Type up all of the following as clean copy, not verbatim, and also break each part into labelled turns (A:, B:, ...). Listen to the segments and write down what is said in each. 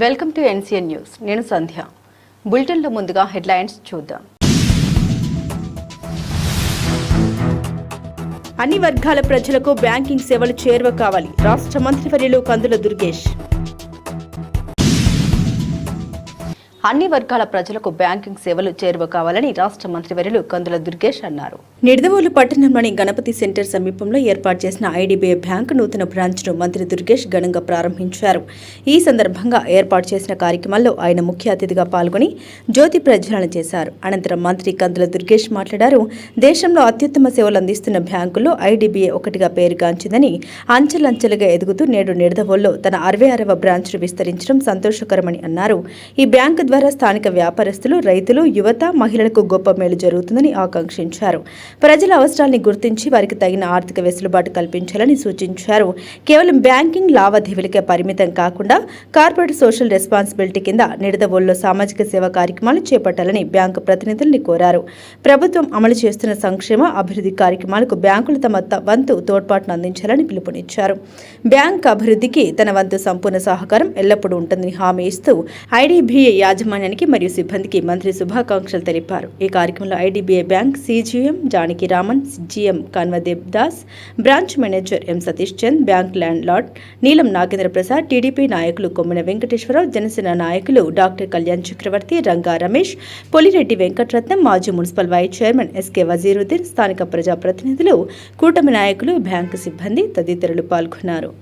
A: Welcome to NCN news. నేను సంధ్య. బులెటిన్లో ముందుగా హెడ్లైన్స్ చూద్దాం.
B: అన్ని వర్గాల ప్రజలకు బ్యాంకింగ్ సేవలు చేరువ కావాలి. రాష్ట్ర మంత్రివర్యులు కందుల దుర్గేష్.
A: అన్ని వర్గాల ప్రజలకు బ్యాంకింగ్ సేవలు చేరువ కావాలని రాష్ట్ర మంత్రివర్యులు కందుల దుర్గేష్ అన్నారు.
B: నిడదవోలు పట్టణంలోని గణపతి సెంటర్ సమీపంలో ఏర్పాటు చేసిన ఐడీబీఐ బ్యాంకు నూతన బ్రాంచ్ను మంత్రి దుర్గేష్ ఘనంగా ప్రారంభించారు. ఈ సందర్భంగా ఏర్పాటు చేసిన కార్యక్రమంలో ఆయన ముఖ్య అతిథిగా పాల్గొని జ్యోతి ప్రజ్వలన చేశారు. అనంతరం మంత్రి కందుల దుర్గేష్ మాట్లాడారు. దేశంలో అత్యుత్తమ సేవలు అందిస్తున్న బ్యాంకుల్లో ఐడీబీఐ ఒకటిగా పేరుగాంచిందని, అంచెలంచెలుగా ఎదుగుతూ నేడు నిడదవోల్లో తన 66వ బ్రాంచ్ను విస్తరించడం సంతోషకరమని అన్నారు. ఈ బ్యాంకు ద్వారా స్థానిక వ్యాపారస్తులు, రైతులు, యువత, మహిళలకు గొప్ప మేలు జరుగుతుందని ఆకాంక్షించారు. ప్రజల అవసరాల్ని గుర్తించి వారికి తగిన ఆర్థిక వెసులుబాటు కల్పించాలని సూచించారు. కేవలం బ్యాంకింగ్ లావాదేవీలకే పరిమితం కాకుండా కార్పొరేట్ సోషల్ రెస్పాన్సిబిలిటీ కింద నిడదవోలులో సామాజిక సేవా కార్యక్రమాలు చేపట్టాలని బ్యాంకు ప్రతినిధుల్ని కోరారు. ప్రభుత్వం అమలు చేస్తున్న సంక్షేమ, అభివృద్ధి కార్యక్రమాలకు బ్యాంకులు తమ వంతు తోడ్పాటును అందించాలని పిలుపునిచ్చారు. బ్యాంక్ అభివృద్ధికి తన వంతు సంపూర్ణ సహకారం ఎల్లప్పుడూ ఉంటుందని హామీ ఇస్తూ ఐడీబీఐ యాజమాన్యానికి మరియు సిబ్బందికి మంత్రి శుభాకాంక్షలు తెలిపారు. ఈ కార్యక్రమంలో IDBI bank CGM Janaki Raman, GM Kanvadev Das, branch manager M Satish Chand, bank landlord Neelam Nagendra Prasad, TDP నాయకులు కొమ్మిన వెంకటేశ్వరరావు, జనసేన నాయకులు డాక్టర్ కళ్యాణ్ చక్రవర్తి, రంగా రమేష్, పొలిరెడ్డి వెంకటరత్నం, మాజీ municipal vice chairman SK Vaziruddin, స్థానిక ప్రజాప్రతినిధులు, కూటమి నాయకులు, బ్యాంకు సిబ్బంది తదితరులు పాల్గొన్నారు.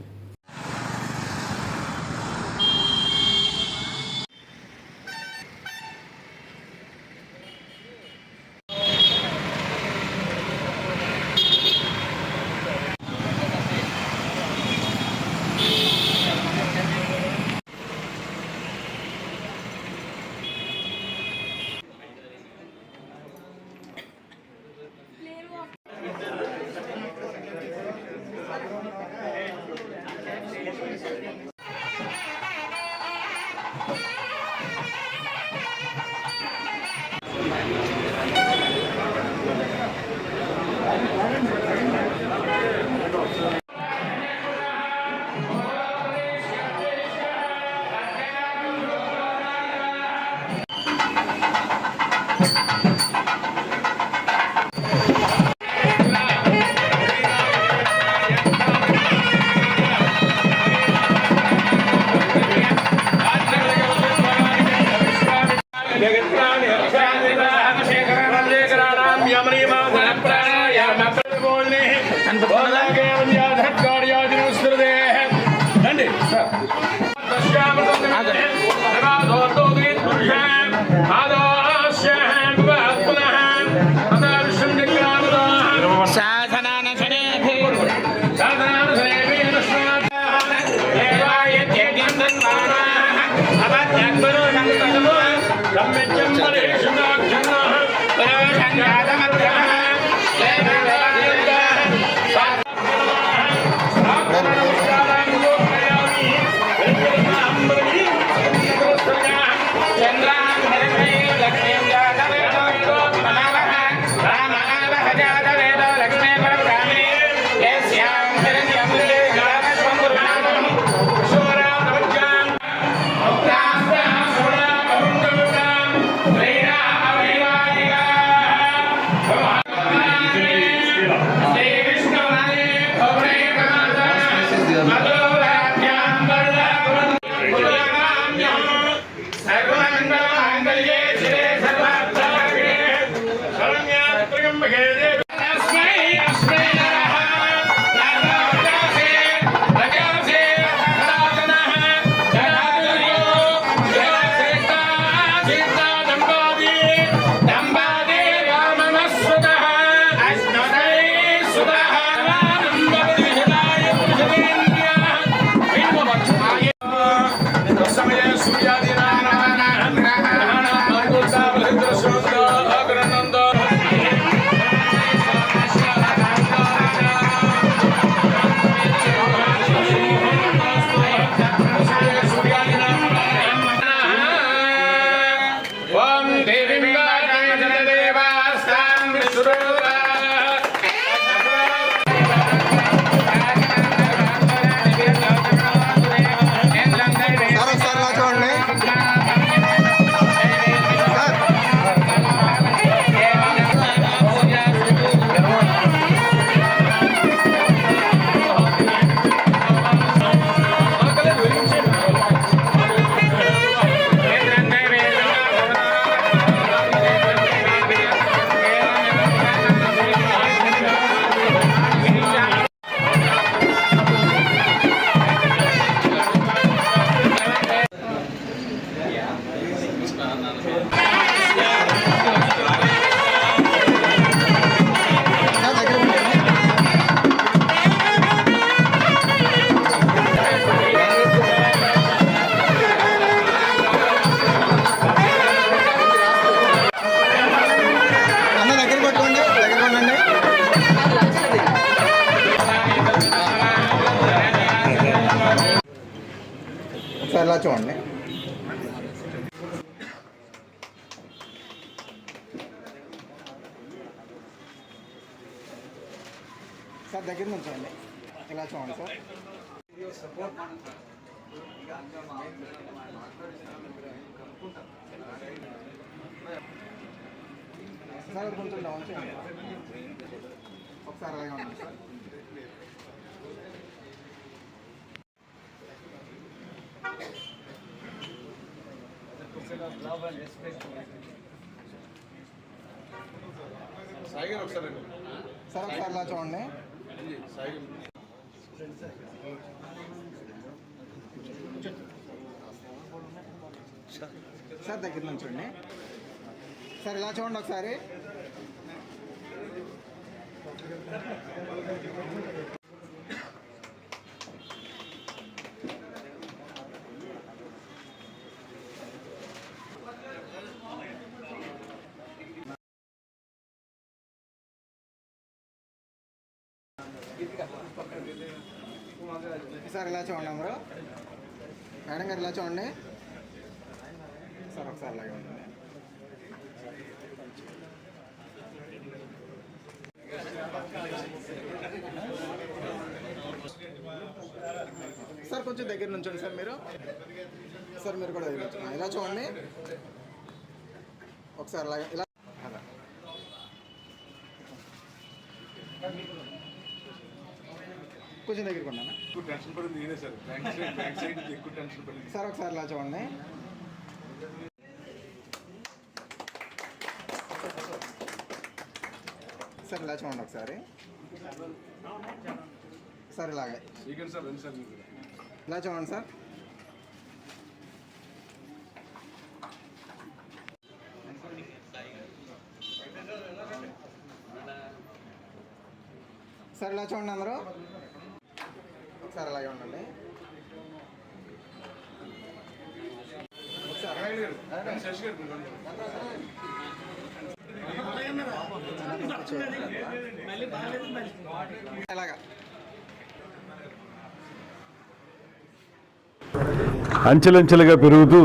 C: ఒకసారి ఇలా చూడండి. సార్ దగ్గర నుంచి చూడండి, ఇలా చూడండి సార్. సార్ కొంచెం డౌన్ చేయండి, ఒకసారి అలాగే ఉండండి సార్. సార్ ఒకసారి ఇలా చూడండి. సార్ దగ్గర నుంచి చూడండి. సార్ ఇలా చూడండి ఒకసారి. సార్ ఇలా చూడండి అందరూ. మేడం గారు ఇలా చూడండి సార్, ఒకసారి అలాగే ఉంటుంది. సార్ కొంచెం దగ్గర నుంచండి సార్ మీరు. సార్ మీరు కూడా దగ్గర నుంచి ఇలా చూడండి ఒకసారి అలాగే. ఇలా కొంచెం దగ్గరికి ఉన్నాను సార్. ఒకసారి ఇలా చూడండి. సార్ ఇలా చూడండి ఒకసారి. సార్ ఇలాగే ఇలా చూడండి సార్. సార్ ఇలా చూడండి అందరూ. ఒకసారి అలాగే ఉండండి. అలాగా
D: అంచెలంచెలుగా పెరుగుతూ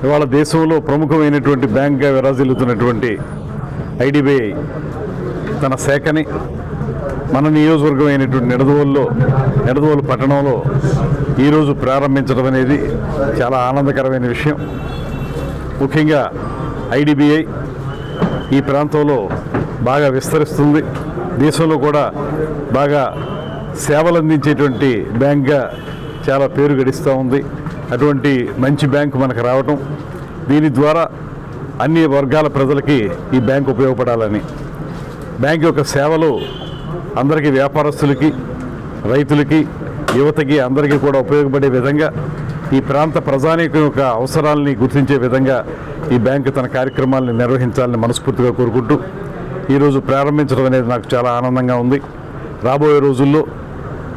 D: ఇవాళ దేశంలో ప్రముఖమైనటువంటి బ్యాంక్గా విరాజిల్లుతున్నటువంటి ఐడిబిఐ తన శాఖని మన నియోజకవర్గం అయినటువంటి నిడదవోలు పట్టణంలో ఈరోజు ప్రారంభించడం అనేది చాలా ఆనందకరమైన విషయం. ముఖ్యంగా ఐడిబిఐ ఈ ప్రాంతంలో బాగా విస్తరిస్తుంది. దేశంలో కూడా బాగా సేవలు అందించేటువంటి బ్యాంక్గా చాలా పేరు గడిస్తూ ఉంది. అటువంటి మంచి బ్యాంకు మనకు రావటం, దీని ద్వారా అన్ని వర్గాల ప్రజలకి ఈ బ్యాంకు ఉపయోగపడాలని, బ్యాంక్ యొక్క సేవలు అందరికీ, వ్యాపారస్తులకి, రైతులకి, యువతకి అందరికీ కూడా ఉపయోగపడే విధంగా, ఈ ప్రాంత ప్రజానీకం యొక్క అవసరాలని గుర్తించే విధంగా ఈ బ్యాంకు తన కార్యక్రమాలను నిర్వహించాలని మనస్ఫూర్తిగా కోరుకుంటూ ఈరోజు ప్రారంభించడం అనేది నాకు చాలా ఆనందంగా ఉంది. రాబోయే రోజుల్లో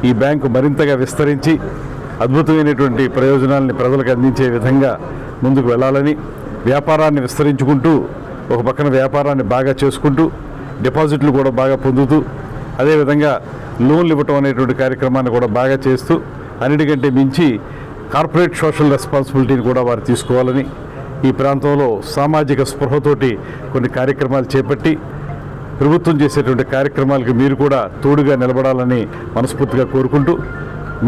D: ఈ బ్యాంకు మరింతగా విస్తరించి అద్భుతమైనటువంటి ప్రయోజనాలని ప్రజలకు అందించే విధంగా ముందుకు వెళ్ళాలని, వ్యాపారాన్ని విస్తరించుకుంటూ ఒక పక్కన వ్యాపారాన్ని బాగా చేసుకుంటూ డిపాజిట్లు కూడా బాగా పొందుతూ అదేవిధంగా లోన్లు ఇవ్వటం అనేటువంటి కార్యక్రమాన్ని కూడా బాగా చేస్తూ అన్నిటికంటే మించి కార్పొరేట్ సోషల్ రెస్పాన్సిబిలిటీని కూడా వారు తీసుకోవాలని, ఈ ప్రాంతంలో సామాజిక స్పృహతోటి కొన్ని కార్యక్రమాలు చేపట్టి ప్రభుత్వం చేసేటువంటి కార్యక్రమాలకు మీరు కూడా తోడుగా నిలబడాలని మనస్ఫూర్తిగా కోరుకుంటూ,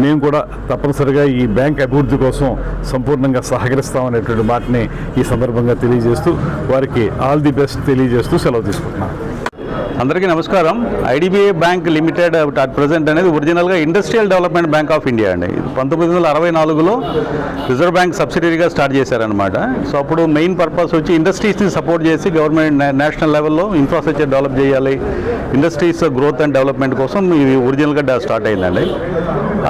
D: మేము కూడా తప్పనిసరిగా ఈ బ్యాంక్ అభివృద్ధి కోసం సంపూర్ణంగా సహకరిస్తామనేటువంటి మాటని ఈ సందర్భంగా తెలియజేస్తూ వారికి ఆల్ ది బెస్ట్ తెలియజేస్తూ సెలవు తీసుకుంటున్నాను.
E: అందరికీ నమస్కారం. IDBI bank limited at present అనేది ఒరిజినల్గా industrial development bank of India అండి. ఇది 1964లో రిజర్వ్ బ్యాంక్ సబ్సిడరీగా స్టార్ట్ చేశారనమాట. సో అప్పుడు మెయిన్ పర్పస్ వచ్చి ఇండస్ట్రీస్ని సపోర్ట్ చేసి గవర్నమెంట్ నేషనల్ లెవెల్లో ఇన్ఫ్రాస్ట్రక్చర్ డెవలప్ చేయాలి, ఇండస్ట్రీస్ గ్రోత్ అండ్ డెవలప్మెంట్ కోసం ఇది ఒరిజినల్గా స్టార్ట్ అయిందండి.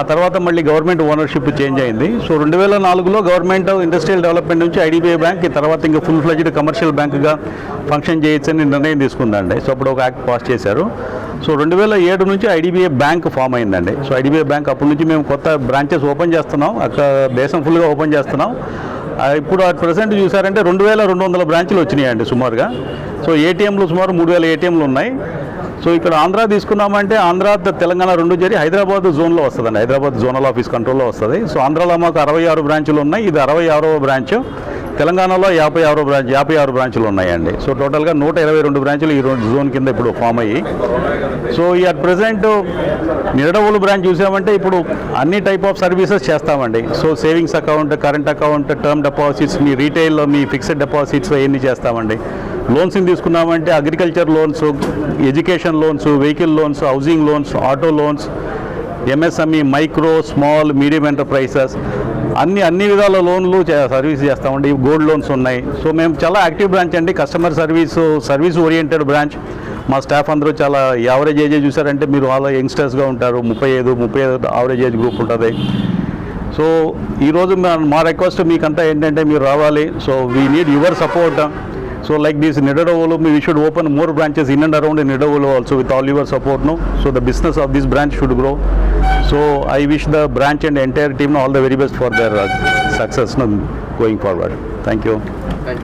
E: ఆ తర్వాత మళ్ళీ గవర్నమెంట్ ఓనర్షిప్ చేంజ్ అయింది. సో 2004లో గవర్నమెంట్ ఇండస్ట్రియల్ డెవలప్మెంట్ నుంచి ఐడిబిఐ బ్యాంక్ తర్వాత ఇంకా ఫుల్ ఫ్లెడ్జ్డ్ కమర్షియల్ బ్యాంకుగా ఫంక్షన్ చేయొచ్చని నిర్ణయం తీసుకుందండి. సో అప్పుడు ఒక యాక్ట్ పాస్ చేశారు. సో 2007 నుంచి ఐడిబిఐ బ్యాంక్ ఫామ్ అయిందండి. సో ఐడిబిఐ బ్యాంక్ అప్పటి నుంచి మేము కొత్త బ్రాంచెస్ ఓపెన్ చేస్తున్నాం, అక్కడ దేశం ఫుల్గా ఓపెన్ చేస్తున్నాం. ఇప్పుడు అట్ ప్రజెంట్ చూసారంటే 2200 బ్రాంచ్లు వచ్చినాయండి సుమారుగా. సో ఏటీఎంలు సుమారు 3000 ఏటీఎంలు ఉన్నాయి. సో ఇక్కడ ఆంధ్ర తీసుకున్నామంటే ఆంధ్ర తెలంగాణ రెండు చేరి హైదరాబాద్ జోన్లో వస్తుందండి, హైదరాబాద్ జోనల్ ఆఫీస్ కంట్రోల్లో వస్తుంది. సో ఆంధ్రాలో మాకు 66 బ్రాంచులు ఉన్నాయి, ఇది 66వ బ్రాంచ్. తెలంగాణలో 56 బ్రాంచులు ఉన్నాయండి. సో టోటల్గా 122 బ్రాంచులు ఈ జోన్ కింద ఇప్పుడు ఫామ్ అయ్యి. సో ఈ అట్ ప్రజెంట్ నిడదవోలు బ్రాంచ్ చూసామంటే ఇప్పుడు అన్ని టైప్ ఆఫ్ సర్వీసెస్ చేస్తామండి. So savings account, current account, term deposits, మీ రీటైల్లో మీ ఫిక్స్డ్ డిపాజిట్స్ అవన్నీ చేస్తామండి. లోన్స్ని తీసుకున్నామంటే agriculture loans, education loans, vehicle loans, housing loans, auto loans, MSME, micro, small, medium enterprises అన్ని విధాల లోన్లు సర్వీస్ చేస్తామండి. గోల్డ్ లోన్స్ ఉన్నాయి. సో మేము చాలా యాక్టివ్ బ్రాంచ్ అండి, కస్టమర్ సర్వీస్ ఓరియంటెడ్ బ్రాంచ్. మా స్టాఫ్ అందరూ చాలా యావరేజ్ ఏజ్ చూసారంటే మీరు వాళ్ళ యంగ్స్టర్స్గా ఉంటారు, 35 యావరేజ్ ఏజ్ గ్రూప్ ఉంటుంది. సో ఈరోజు మా రిక్వెస్ట్ మీకంతా ఏంటంటే మీరు రావాలి. So we need your support. So like this Nidadavolu, we should open more branches in and around Nidadavolu also with all your support. No? So the business of this branch should grow. So I wish the branch and the entire team all the very best for their success going forward. Thank you.